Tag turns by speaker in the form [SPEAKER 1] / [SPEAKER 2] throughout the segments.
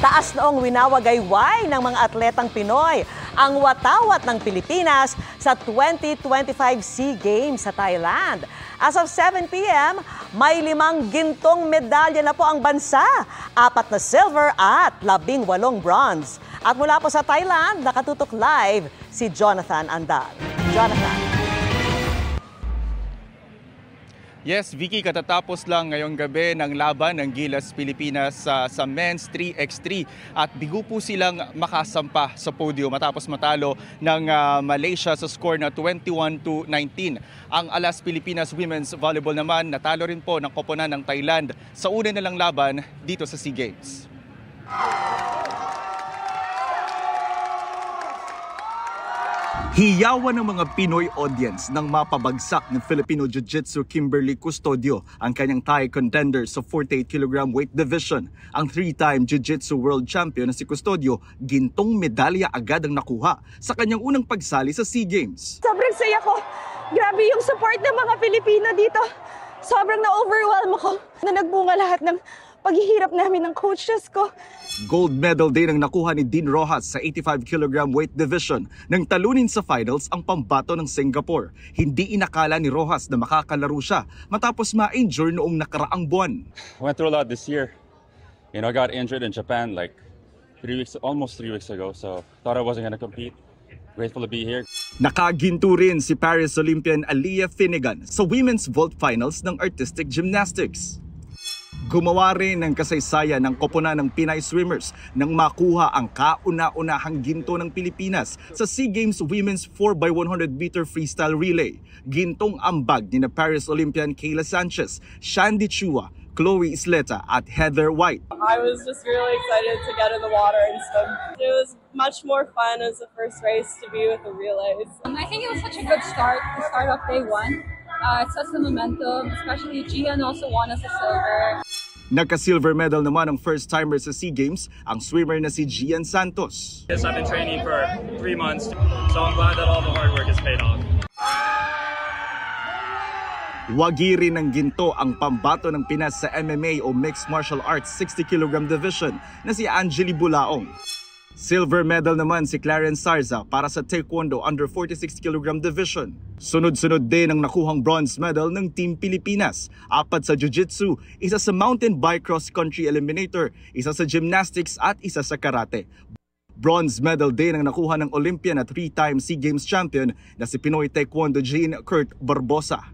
[SPEAKER 1] Taas noong winawagayway ng mga atletang Pinoy ang watawat ng Pilipinas sa 2025 SEA Games sa Thailand. As of 7 p.m., may 5 gintong medalya na po ang bansa, 4 na silver at 18 bronze. At mula po sa Thailand, nakatutok live si Jonathan Andal. Jonathan.
[SPEAKER 2] Yes, Vicky, katatapos lang ngayong gabi ng laban ng Gilas Pilipinas sa Men's 3x3 at bigo po silang makasampa sa podium matapos matalo ng Malaysia sa score na 21-19. Ang Alas Pilipinas Women's Volleyball naman natalo rin po ng koponan ng Thailand sa una nilang laban dito sa SEA Games. Hiyawan ng mga Pinoy audience nang mapabagsak ng Filipino Jiu-Jitsu Kimberly Custodio ang kanyang Thai contender sa 48 kg weight division. Ang 3-time Jiu-Jitsu World Champion na si Custodio, gintong medalya agad ang nakuha sa kanyang unang pagsali sa SEA Games.
[SPEAKER 3] Sobrang saya ko. Grabe yung support ng mga Pilipino dito. Sobrang na-overwhelm ako na nagbunga lahat ng paghihirap namin ng coaches ko.
[SPEAKER 2] Gold medal din ang nakuha ni Dean Rojas sa 85 kg weight division nang talunin sa finals ang pambato ng Singapore. Hindi inakala ni Rojas na makakalaro siya matapos ma-injure noong nakaraang buwan.
[SPEAKER 4] Went through a lot this year. I got injured in Japan like almost 3 weeks ago, so thought I wasn't gonna compete. Grateful to be here.
[SPEAKER 2] Nakaginto rin si Paris Olympian Aliyah Finnegan sa women's vault finals ng artistic gymnastics. Gumawa rin ng kasaysayan ng koponan ng Pinay swimmers nang makuha ang kauna-unahang ginto ng Pilipinas sa SEA Games Women's 4x100 meter freestyle relay. Gintong ambag ni Paris Olympian Kayla Sanchez, Shandy Chua, Chloe Isleta at Heather White.
[SPEAKER 5] I was just really excited to get in the water and swim. It was much more fun as the first race to be with the relays.
[SPEAKER 6] I think it was such a good start to start off day one. It sets the momentum, especially Gian also won us a silver.
[SPEAKER 2] Nagka-silver medal naman ang first-timer sa SEA Games, ang swimmer na si Gian Santos.
[SPEAKER 7] Yes, I've been training for 3 months, so I'm glad that all the hard work has paid off.
[SPEAKER 2] Wagi rin ng ginto ang pambato ng Pinas sa MMA o Mixed Martial Arts 60 kg division na si Angeli Bulaong. Silver medal naman si Clarence Sarza para sa Taekwondo under 46 kg division. Sunod-sunod din ang nakuhang bronze medal ng Team Pilipinas. 4 sa Jiu-Jitsu, 1 sa mountain bike cross-country eliminator, 1 sa gymnastics at 1 sa karate. Bronze medal din ang nakuha ng Olympian at 3-time SEA Games champion na si Pinoy Taekwondo Jean Kurt Barbosa.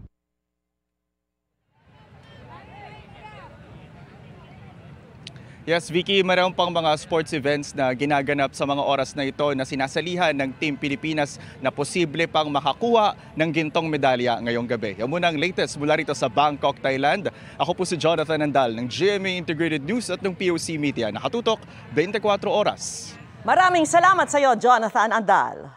[SPEAKER 2] Yes, Vicky, mayroon pang mga sports events na ginaganap sa mga oras na ito na sinasalihan ng Team Pilipinas na posible pang makakuha ng gintong medalya ngayong gabi. Yan muna ang latest mula rito sa Bangkok, Thailand. Ako po si Jonathan Andal ng GMA Integrated News at ng POC Media. Nakatutok 24 oras.
[SPEAKER 1] Maraming salamat sa iyo, Jonathan Andal.